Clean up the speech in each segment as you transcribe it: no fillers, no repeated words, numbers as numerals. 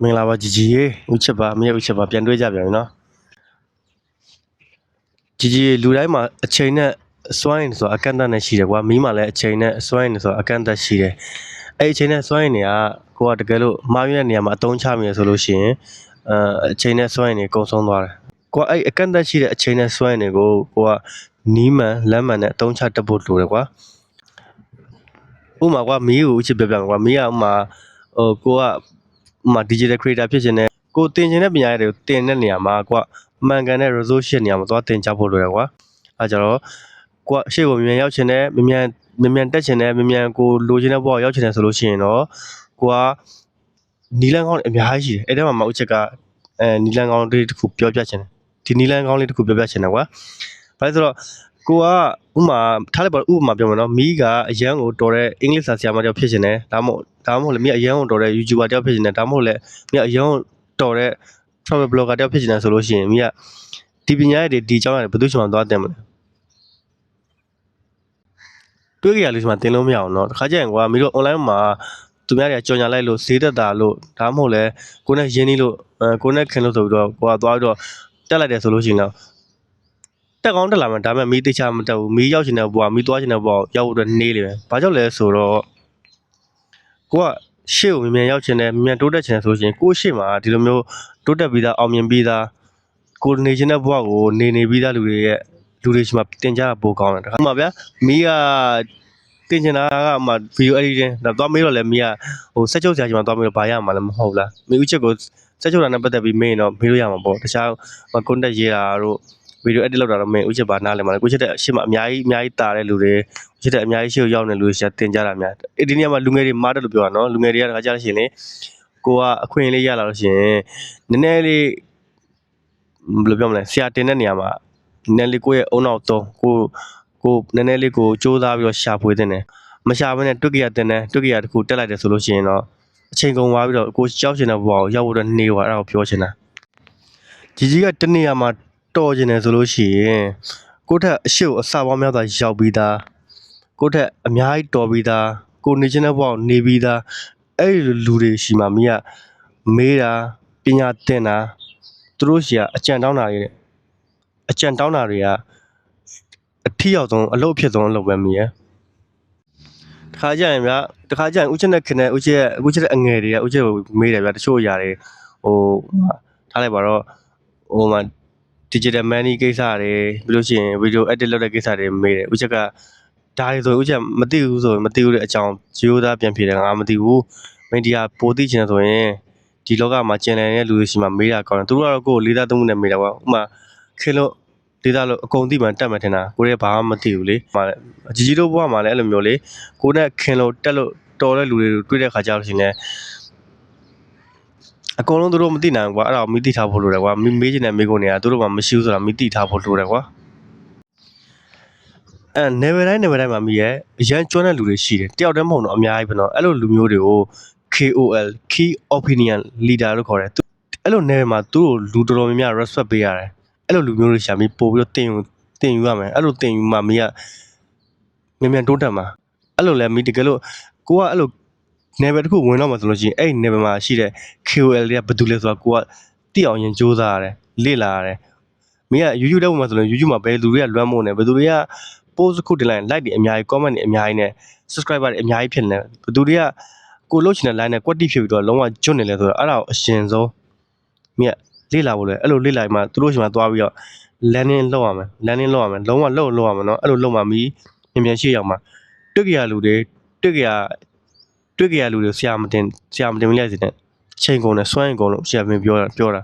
မင်္ဂလာပါជីជីရေဦးချစ်ပါအမေဦးချစ်ပါပြန်တွေ့ကြပြန်ပြီနော်ជីជីရေလူတိုင်းမှာအချိန်နဲ့အစွမ်းရည်ဆိုတာအကန့်အသတ်နဲ့ရှိတယ်ကွာမီးမှာလည်းအချိန်နဲ့အစွမ်းရည်ဆိုတာအကန့်အသတ်ရှိတယ်အဲ့အချိန်နဲ့စွမ်းရည်တွေကကိုကတကယ်လို့မှားရတဲ့နေရာမှာအသုံးချမိရဆိုလို့ရှိရင်အချိန်နဲ့စွမ်းရည်တွေကုန်ဆုံးသွားတယ်ကိုကအဲ့အကန့်အသတ်ရှိတဲ့အချိန်နဲ့စွမ်းရည်တွေကိုကိုကနီးမှန်လမ်းမှန်နဲ့အသုံးချတတ်ဖို့လိုတယ်ကွာဥပမာကွာမီးကိုဦးချစ်ပြပြမယ်ကွာမီးကဥပမာကိုကdigital creator ဖြစ်ခြင်းနဲ့ကိုတင်ခြင်းတဲ့ပညာရည်တွေကိုတင်တဲ့နေရာမှာကွာမှန်ကန်တဲ့ resource ရှိတဲ့နေရာမှာသွားတင်ကြဖို့လိုတယ်ကွာအဲကြတော့ကိုကရှေ့ကိုမြန်ရောက်ခြင်းနဲ့မြန်တက်ခြင်းနဲ့မြန်ကိုလိုချင်တဲ့ဘဝရောက်ခြင်းနဲ့ဆိုလို့ရှိရင်တော့ကိုကနီလန်းကောင်းအများကြီးရှိတယ်အဲ့ထဲမှာဦးချက်ကနီလန်းကောင်းလေးတစ်ခုပြောပြခြင်းဒီနီလန်းကောင်းလေးတစ်ခုပြောပြခြင်းတယ်ကွာဘာလဲဆိုတော့ကိုကဥမာထားလိုက်ပါဥပမာပြောမယ်နော်မီးကအရန်ကိုတော်တဲ့အင်္ဂလိပ်စာဆရာမတယောက်ဖြစ်ခြင်းနဲ့ဒါမှမဟုတ်လည်းမီးအရန်ကိုတော်တဲ့ YouTuber တယောက်ဖြစ်ခြင်းနဲ့ဒါမှမဟုတ်လည်းမီးအရန်ကိုတော်တဲ့ travel blogger တယောက်ဖြစ်ခြင်းနဲ့ဆိုလို့ရှိရင်မီးကဒီပညာရည်တွေဒီအကြောင်းအရာတွေဘယ်သူ့ချင်မှသွားတင်မလဲတွေးကြရလို့ရှိမှတင်လို့မရအောင်เนาะတခါကျရင်ကွာမီးတို့ online မှာသူများတွေကကြော်ညာလိုက်လို့ဈေးတက်တာလို့ဒါမှမဟုတ်လည်းကိုနဲ့ရင်းနှီးလို့ကိုနဲ့ခင်လို့ဆိုပြီးတော့ကိုကသွားပြီးတော့တက်လိုက်တယ်ဆိုလို့ရှိရင်တော့တက်ကောင်းတက်လာမှဒါပေမဲ့မီးတိတ်ချမတက်ဘူးမီးရောက်ချင်တဲ့ဘဝမီးသွားချင်တဲ့ဘဝရောက်ဖို့အတွက်နေလေပဲဘာကြောင့်လဲဆိုတော့ကိုကရှေ့ကိုမြန်ရောက်ချင်တယ်မြန်တိုးတက်ချင်တယ်ဆိုလို့ရှိရင်ကိုရှေ့မှာဒီလိုမျိုးတိုးတက်ပြီးသားအောင်မြင်ပြီးသားကိုနေချင်တဲ့ဘဝကိုနေပြီးသားလူတွေရှိမှတင်ကြတာပိုကောင်းတယ်တခါမှဗျာမီးကတင်ချင်တာကမှဗီဒီယို editing ဒါသွားမေးတော့လည်းမီးကဟိုစက်ချုပ်ဆရာကြီးမှသွားမေးတော့ဘာရမှာလဲမဟုတ်လားမီးဦးချက်ကိုစက်ချုပ်တာနဲ့ပတ်သက်ပြီးမေးရင်တော့မေးလို့ရမှာပေါ့တခြားcontent ရေးတာတို့ဗီဒီယို edit လုပ်တာတော့မင်းဦးချက်ပါနားလည်မှာလေကိုချက်တဲ့အရှိမအများကြီးတာတဲ့လူတွေဦးချက်တဲ့အများကြီးရှေ့ကိုရောက်နေလူတွေရှာတင်ကြတာများဒီနေရာမှာလူငယ်တွေမားတယ်လို့ပြောတာနော်လူငယ်တွေကတခါကြားလို့ရှိရင်လေကိုကအခွင့်အရေးရလာလို့ရှိရင်နည်းနည်းလေးဘယ်လိုပြောမလဲဆရာတင်တဲ့နေရာမှာနည်းနည်းလေးကိုယ့်ရဲ့အုံနောက်တော့ကိုနည်းနည်းလေးကိုစူးစမ်းပြီးတော့ရှာဖွေတင်တယ်မရှာဘဲနဲ့တွက်ကြရတင်တယ်တွက်ကြရတခုတက်လိုက်တယ်ဆိုလို့ရှိရင်တော့အချိန်ကုန်သွားပြီးတော့ကိုကြောက်ချင်တဲ့ဘဝကိုရောက်ဖို့အတွက်နေသွားအဲ့ဒါကိုပြောချင်တာကြီးကတနေရာမှာတော်ကျင်တယ်ဆိုလို့ရှိရင်ကိုထက်အရှိ့ကိုအစပေါင်းများစွာရောက်ပြီးသားကိုထက်အများကြီးတော်ပြီးသားကိုနေချင်းတဲ့ဘဝကိုနေပြီးသားအဲ့ဒီလူတွေရှိမှမင်းကမေးတာပညာသင်တာသူတို့ရှိကအကြံတောင်းတာတွေကအထီရောက်ဆုံးအလုပ်ဖြစ်ဆုံးအလုပ်ပဲမင်းရတခါကျရင်ဦးချက်နဲ့ခင်တဲ့ဦးချက်အငယ်တွေကဦးချက်ကိုမေးတယ်ဗျာတချို့အရာတွေဟိုထားလိုက်ပါတော့ဟိုမှာdigital money ကိစ္စတွေပြီးလို့ရှိရင် video edit လုပ်တဲ့ကိစ္စတွေမေးတယ်ဦးချက်ကဒါတွေဆိုဦးချက်မသိဘူးဆိုမသိဘူးတဲ့အကြောင်းရိုးသားပြန်ဖြေတယ်ငါမသိဘူးမင်းဒီကပိုသိချင်ဆိုရင်ဒီလောကမှာကျင်လည်နေတဲ့လူတွေရှိမှမေးတာကောင်းတယ်သူတို့ကတော့ကိုယ်လေးသားသုံးမှုနဲ့မေးတာကွာဥမာခင်လို့လေးသားလို့အကုန်သိမှတက်မှထင်တာကိုရဲဘာမှမသိဘူးလေမှာကြီးတို့ဘဝမှာလည်းအဲ့လိုမျိုးလေကိုနဲ့ခင်လို့တက်လို့တော်တဲ့လူတွေတွေ့တဲ့ခါကြလို့ရှိရင်လည်းအကုန်လုံးသူတို့မသိနိုင်ဘူးကွာအဲ့ဒါကိုမိသိထားဖို့လိုတယ်ကွာမေးချင်တဲ့မေးခွန်းတွေကသူတို့မှမရှိဘူးဆိုတာမိသိထားဖို့လိုတယ်ကွာneverတိုင်းမှာမိရဲ့အရန်ကျွမ်းတဲ့လူတွေရှိတယ်တယောက်တည်းမဟုတ်တော့အများကြီးပဲเนาะအဲ့လိုလူမျိုးတွေကို KOL Key Opinion Leader လို့ခေါ်တယ်အဲ့လို never မှာသူတို့လူတော်များများ respect ပေးရတယ်အဲ့လိုလူမျိုးတွေရှာပြီးပို့ပြီးတော့တင်ယူရမယ်အဲ့လိုတင်ယူမှမိကမြန်တိုးတက်မှာအဲ့လိုလဲမိတကယ်လို့ကိုကအဲ့လို never တစ်ခုဝင်တော့မှဆိုလို့ရှိရင်အဲ့ never မှာရှိတဲ့ KOL တွေကဘာတူလဲဆိုတော့ကိုကသိအောင်ရင်စူးစမ်းရတယ်လေ့လာရတယ်မင်းက YouTube တက်ဖို့မှဆိုလို့ YouTube မှာဘယ်လူတွေကလွမ်းမို့နေဘယ်သူတွေက post ခုတင်လိုက် like တွေအများကြီး comment တွေအများကြီးနဲ့ subscriber တွေအများကြီးဖြစ်နေတယ်ဘယ်သူတွေကကိုလှုပ်ချင်တဲ့ line နဲ့ကွက်တိဖြစ်ပြီးတော့လုံးဝကျွတ်နေလဲဆိုတော့အဲ့ဒါကိုအရှင်ဆုံးမင်းကလေ့လာဖို့လဲအဲ့လိုလေ့လာမှသူတို့ရှိမှသွားပြီးတော့ landing လုပ်ရမယ်လုံးဝလုပ်ရမယ်เนาะအဲ့လိုလုပ်မှမီးမြန်ရှေ့ရောက်မှာတွေ့ကြရလူတွေဆရာမတင်မလိုက်စေနဲ့ချိန်ကုန်တယ်စွမ်းရင်ကုန်လို့ဆရာမင်းပြောတ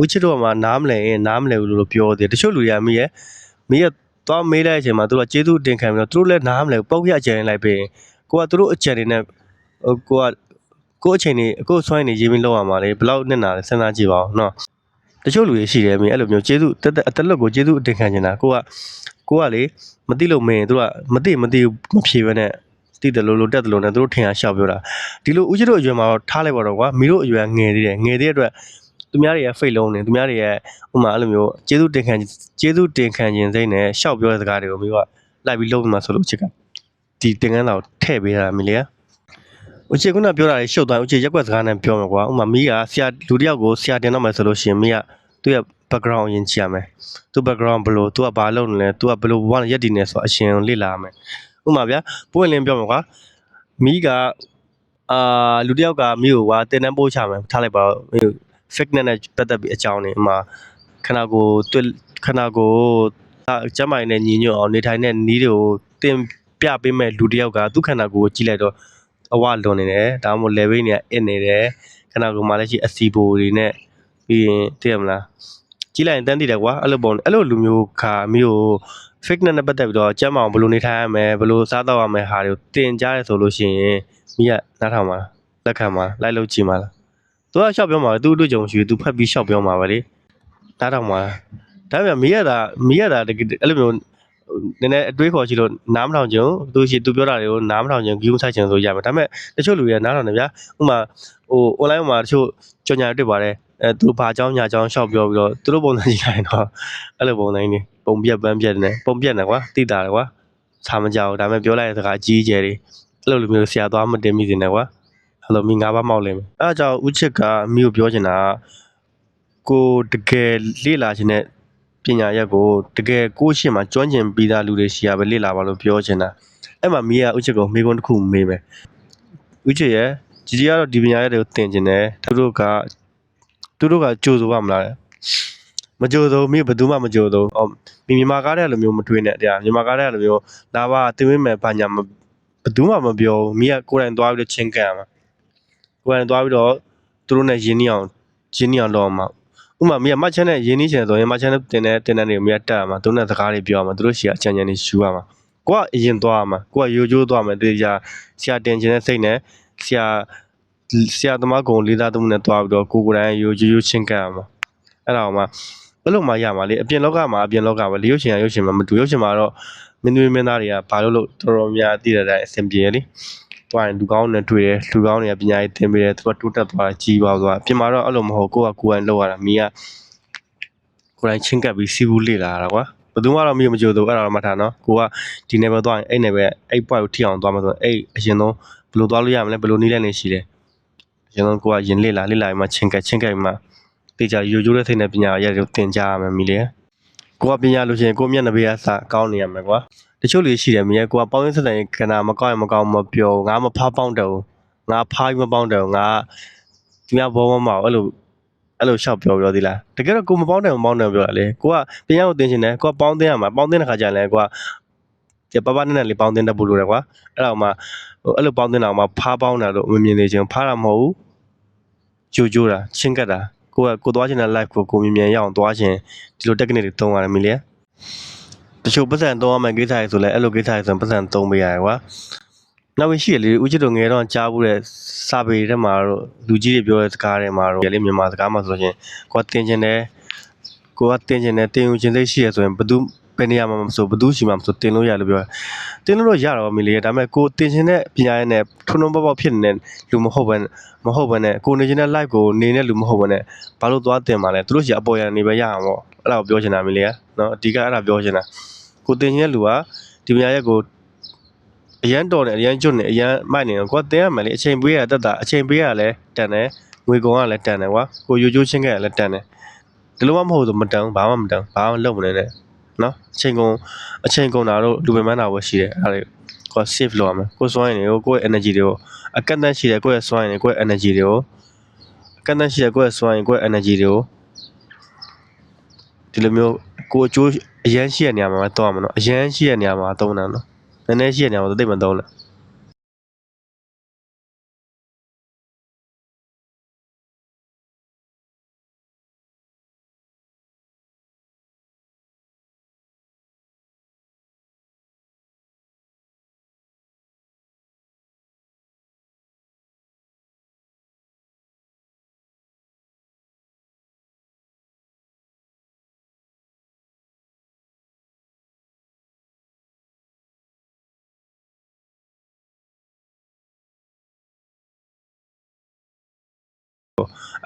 ာဦးချစ်တို့ကမှနားမလဲဘူးလို့ပြောတယ်တချို့လူတွေကမီးရဲ့သွားမေးလိုက်တဲ့အချိန်မှာသူကကျေးဇူးတင်ခံပြီးတော့သူတို့လည်းနားမလဲဘူးပောက်ပြအကြံလိုက်ပေးကိုကသူတို့အကြံတွေနဲ့ကိုအချိန်တွေကိုစွမ်းရင်ရေးပြီးလောက်ရမှာလေဘယ်လောက်နဲ့နာလဲစဉ်းစားကြည့်ပါဦးနော်တချို့လူတွေရှိတယ်မင်းအဲ့လိုမျိုးကျေးဇူးအသက်လွတ်ကိုကျေးဇူးတင်ခံနေတာကိုကလေမသိလို့မင်းသူကမသိမဖြေဘဲနဲ့သိတယ်လို့တက်တယ်လို့နဲ့သူတို့ထင်အောင်ရှောက်ပြောတာဒီလိုဦးချစ်တို့အရွယ်မှာတော့ထားလိုက်ပါတော့ကွာမီတို့အရွယ်ငယ်သေးတဲ့အတွက်သူများတွေရဲ့ fake လုံးနေသူများတွေရဲ့ဥမာအဲ့လိုမျိုးကျေးဇူးတင်ခံခြင်းစိတ်နဲ့ရှောက်ပြောတဲ့စကားတွေကိုမျိုးကလိုက်ပြီးလုံးပြီးမှဆိုလို့ချစ်ကဒီသင်ခန်းစာကိုထည့်ပေးတာမီလေ ဦးချေခုနပြောတာလေရှုပ်သွားဦးချေရက်ွက်စကားနဲ့ပြောမှာကွာဥမာမီးကဆရာလူတစ်ယောက်ကိုဆရာတင်တော့မယ်ဆိုလို့ရှိရင်မီးကသူ့ရဲ့ background ရင်ကြည့်ရမယ်သူ့ background ဘယ်လိုသူကဘာလုပ်နေလဲသူကဘယ်လိုဘဝနဲ့ရက်တည်နေဆိုအရှင်လေ့လာရမယ်ဥမာဗျာပွင့်လင်းပြောမှာကွာမီးကလူတစ်ယောက်ကမီးကိုကွာတင်တန်းပို့ချမယ်ထားလိုက်ပါတော့ fake နဲ့ပတ်သက်ပြီးအကြောင်းနေဥမာခဏကိုကျမ်းမာရေးနဲ့ညီညွတ်အောင်နေထိုင်တဲ့နီးတွေကိုတင်ပြပေးမဲ့လူတစ်ယောက်ကသူ့ခန္ဓာကိုယ်ကိုကြည့်လိုက်တော့အဝလွန်နေတယ်ဒါမှမဟုတ် level နေအစ်နေတယ်ခဏကိုယ်မှလည်းရှိအစီဘိုတွေနဲ့ပြီးရင်သိရမလားကြည့်လိုက်ရင်တန်းတည်တယ်ကွာအဲ့လိုလူမျိုးခါမျိုး fake နဲ့ပတ်သက်ပြီးတော့ကျမ်းမာအောင်ဘယ်လိုနေထိုင်ရမယ်ဘယ်လိုစားတော့ရမယ်ဟာတွေကိုတင်ကြားရဆိုလို့ရှိရင်မိကနားထောင်ပါလက်ခံပါလိုက်လို့ကြည့်ပါလားသူကရှောက်ပြောမှာသူ့အတွက်ကြုံရှိသူဖတ်ပြီးရှောက်ပြောမှာပဲလေနားထောင်ပါဒါပေမဲ့မိရတာတကယ်အဲ့လိုမျိုးနည်းနည်းအတွေးခေါ်ရှိလို့နားမထောင်ကြုံသူပြောတာတွေကိုနားမထောင်ကြုံ view ဆိုင်ချင်ဆိုရမယ်ဒါပေမဲ့တချို့လူတွေကနားထောင်တယ်ဗျာဥမာonline မှာတချို့ကြော်ညာတွေ့ပါတယ်သူဘာအကြောင်းညာအကြောင်းရှောက်ပြောပြီးတော့သူတို့ပုံစံကြည့်လိုက်တော့အဲ့လိုပုံစံကြီးပုံပြက်ပန်းပြက်နေပုံပြက်နေကွာတိတာတယ်ကွာစာမကြောက်ဒါပေမဲ့ပြောလိုက်တဲ့စကားအကြီးကျယ်တွေအဲ့လိုလူမျိုးဆရာသွားမတင်မိနေတယ်ကွာအဲ့လိုမိငါးပါးမောက်လိမ့်မယ်အဲ့ဒါကြောင့်ဦးချစ်ကမိကိုပြောချင်တာကိုတကယ်လေ့လာခြင်းနဲ့ပညာရက်ကိုတကယ်ကိုယ့်ရှေ့မှာကျွမ်းကျင်ပြီးသားလူတွေရှိရပဲလေ့လာပါလို့ပြောချင်တာအဲ့မှာမိကဦးချစ်ကိုမိကုန်းတစ်ခုမေးမယ်ဦးချစ်ရဲ့ကြီးကြီးကတော့ဒီပညာရက်တွေကိုသင်ကျင်တယ်သူတို့ကကြိုးစိုးပါမလားမကြိုးစိုးမိဘယ်သူမှမကြိုးစိုးမြန်မာကားတဲ့လူမျိုးမတွေးနဲ့တရားမြန်မာကားတဲ့လူမျိုးလာပါတင်ဝင်မယ်ဘာညာဘယ်သူမှမပြောဘူးမိကကိုယ်တိုင်သွားပြီးတော့ချင်းကန်ရမှာကိုယ်တိုင်သွားပြီးတော့သူတို့နဲ့ရင်းနှီးအောင်လုပ်အောင်မှာဥမာမိကမတ်ချန်နဲ့ရင်းနှီးချင်ဆိုရင်မတ်ချန်နဲ့တင်တဲ့တွေကိုမိကတက်ရမှာသူတို့နဲ့စကားတွေပြောရမှာသူတို့ရှေ့အချမ်းချမ်းတွေရှူရမှာကိုကအရင်သွားရမှာကိုကရိုးကျိုးသွားမယ်တေချာဆရာတင်ချင်တဲ့စိတ်နဲ့ဆရာသမားကုံလေးသားသမီးနဲ့သွားပြီးတော့ကိုယ်တိုင်ရိုးကျိုးချင်းကန်ရမှာအဲ့ဒါမှဘယ်လိုမှရမှာလေအပြင်လောကမှာပဲလေရုပ်ရှင်မှာမတူရုပ်ရှင်မှာတော့မင်းသမီးမင်းသားတွေကဘာလို့တော်တော်များသိတဲ့အတိုင်းအဆင်ပြေလေတွားရင်လူကောင်းနဲ့တွေ့တယ်လူကောင်းတွေကပညာရေးသင်ပေးတယ်သူကတိုးတက်သွားကြီးပါသွားပြင်မှာတော့အဲ့လိုမဟုတ်ကိုယ်တိုင်လောက်ရတာမိကကိုယ်တိုင်ချင်းကပ်ပြီးစီးပူးလေ့လာရတာကွာဘယ်သူမှတော့မိမကြိုးတော့အဲ့ဒါတော့မှတ်ထားနော်ကိုကဒီ level သွားရင်အဲ့ level အဲ့ point ကိုထိအောင်သွားမှာဆိုအဲ့အရင်ဆုံးဘယ်လိုသွားလို့ရမလဲဘယ်လိုနည်းလမ်းတွေရှိတယ်အရင်ဆုံးကိုကရင်လေ့လာပြီးမှချင်းကပ်ပြီးမှတေချာရိုးကျိုးတဲ့စိတ်နဲ့ပညာရတဲ့သင်ကြားရမယ်မိလေကိုကပညာလို့ရှိရင်ကိုမျက်နှာပေးအစကောင်းနေရမယ်ကွာတချို့လူရှိတယ်မြဲကိုကပေါင်းရင်းစတဲ့ကဏ္ဍမကောင်းရင်မကောင်းမပြောငါမဖားပေါင်းတယ်ငါဖားမပေါင်းတယ်ငါသူများဘောမမအဲ့လိုရှောက်ပြောသေးလားတကယ်တော့ကိုမပေါင်းတယ်ပြောတာလေကိုကပညာကိုသင်ချင်တယ်ကိုကပေါင်းသင်ရမှာပေါင်းသင်တဲ့ခါကျရင်လည်းကိုကပပနဲ့လေးပေါင်းသင်တတ်ဖို့လိုတယ်ကွာအဲ့ဒါမှအဲ့လိုပေါင်းသင်တာမှဖားပေါင်းတာလို့မမြင်နေချင်ဖားတာမဟုတ်ဘူးကြိုးတာချင်းကတ်တာကိုသွားချင်တဲ့ live ကိုမြင်ရအောင်သွားချင်ဒီလို technique တွေသုံးရတယ်မီလီတချို့ပတ်စံသုံးရမယ်ကိစ္စတွေဆိုလဲအဲ့လိုကိစ္စတွေဆိုပတ်စံသုံးပေးရတယ်ကွာနောက်ပြီးရှိရလေဦးချစ်တို့ငယ်တော့ကြားဘူးတဲ့စာပေထဲမှာတော့လူကြီးတွေပြောတဲ့စကားတွေမှာတော့လေမြန်မာစကားမှာဆိုလို့ချင်းကိုကတင်ချင်တယ်တင်ယူချင်စိတ်ရှိရဆိုရင်ဘယ်နေရာမှာမဆိုဘသူရှိမှမဆိုတင်လို့ရလို့ပြောတင်လို့ရတော့မီလီဒါပေမဲ့ကိုတင်ချင်တဲ့ပညာရေးနဲ့ထုံထုံပေါက်ဖြစ်နေတဲ့လူမဟုတ်ဘဲနဲ့ကိုနေချင်တဲ့ live ကိုနေတဲ့လူမဟုတ်ဘဲနဲ့ဘာလို့သွားတင်မှာလဲသူတို့ရှိအပေါ်ရနေပဲရအောင်ပေါ့အဲ့ဒါကိုပြောချင်တာမီလီနော်အဓိကအဲ့ဒါပြောချင်တာကိုတင်ချင်တဲ့လူကဒီပညာရေးကိုအရန်တော်တယ်အရန်ကျွတ်နေအရန်မိုက်နေတော့ကိုတင်ရမယ်လေအချိန်ပေးရတက်တာအချိန်ပေးရလဲတန်တယ်ငွေကုန်ကလည်းတန်တယ်ကွာကိုရိုးချိုးချင်းခဲ့ရလဲတန်တယ်ဒီလိုမှမဟုတ်ဆိုမတန်ဘာမှမတန်ဘာမှလုပ်မနေနဲ့နော်အချိန်ကုန်တာတော့လူပင်ပန်းတာပဲရှိတယ်အဲ့ဒါကို save လုပ်ရမယ်ကိုစွမ်းရင်ကိုယ့်ရဲ့ energy တွေကိုအကန့်အသတ်ရှိတယ်ကိုယ့်ရဲ့စွမ်းရင်ကိုယ့်ရဲ့ energy တွေကိုအကန့်အသတ်ရှိတယ်ကိုယ့်ရဲ့စွမ်းရင်ကိုယ့်ရဲ့ energy တွေကိုဒီလိုမျိုးကိုအကျိုးအရန်ရှိတဲ့နေရာမှာတော့မှာနော်အရန်ရှိတဲ့နေရာမှာသုံးတာနော်နည်းနည်းရှိတဲ့နေရာမှာသိမသုံးနဲ့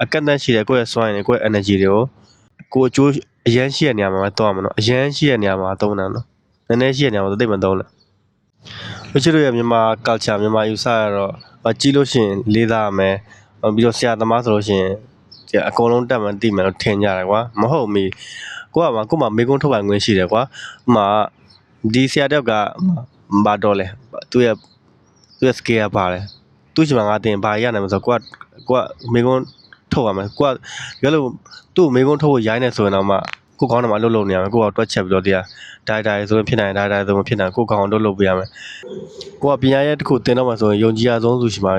အကန့်အသတ်ရှိတယ်ကိုယ့်ရဲ့စွမ်းရင်ကိုယ့်ရဲ့ energy တွေကိုကိုအကျိုးအရန်ရှိတဲ့နေရာမှာတော့မှာနော်အရန်ရှိတဲ့နေရာမှာသုံးတာနော်နည်းနည်းရှိတဲ့နေရာမှာသိမသုံးနဲ့ဝချစ်တို့ရဲ့မြန်မာ culture မြန်မာယူဆရတော့ ကြည့်လို့ရှိရင်လေးစားရမယ်ပြီးတော့ဆရာသမားဆိုလို့ရှိရင်အကုန်လုံးတက်မှသိမယ်လို့ထင်ကြတယ်ကွာမဟုတ်မီကိုကမှမေကုန်းထုတ်ပိုင်ခွင့်ရှိတယ်ကွာဥမာဒီဆရာတယောက်ကဘာတော့လဲသူ့ရဲ့ skill ကပါတယ်သူ့ချိန်မှာငါတင်ဘာရနိုင်မလဲဆိုတော့ကိုကမေကုန်းထုတ်ရမယ်ကိုကဘယ်လိုသူ့မေကုန်းထုတ်ဖို့ရိုင်းနေဆိုရင်တော့မှကိုကောင်းတယ်မှာလှုပ်နေရမယ်ကိုကတွက်ချက်ပြီးတော့တရားဒါဆိုရင်ဖြစ်နိုင်ဒါဆိုရင်ဖြစ်နိုင်ကိုကောင်းလှုပ်ပေးရမယ်ကိုကပညာရဲ့တစ်ခုတင်တော့မှဆိုရင်ယုံကြည်ရဆုံးသူရှိမှ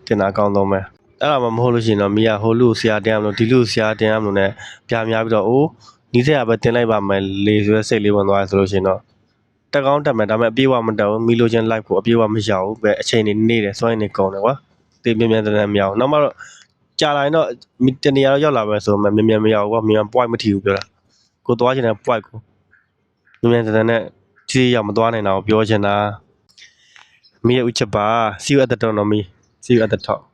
တင်တာအကောင်းဆုံးပဲအဲ့ဒါမှမဟုတ်လို့ရှိရင်တော့မိကဟိုလူဆရာတင်ရမလို့ဒီလူဆရာတင်ရမလို့ ਨੇ ပြများပြီးတော့အိုးနီးစရာပဲတင်လိုက်ပါမယ်လေဆိုတဲ့စိတ်လေးဝင်သွားရဆိုလို့ရှိရင်တော့တက်ကောင်းတက်မယ်ဒါပေမဲ့အပြေးဝမတက်ဘူးမိလိုချင်း live ကိုအပြေးဝမရဘူးပဲအချိန်နေတယ်စွမ်းရည်နေကုန်တယ်ကွာတေးမြင်မြန်တန်းမရအောင်နောက်မှတော့ကြာလာရင်တော့တနေရာတော့ရောက်လာပဲဆိုမှမြင်မြန်မရဘူးကွာမြန် point မထီဘူးပြောတာကိုသွားချင်တဲ့ point ကိုမြင်မြန်တန်းနဲ့ကြည့်ရမသွားနိုင်တာကိုပြောချင်တာမိရဲ့ဥချက်ပါ see you at the top နော်မိ see you at the top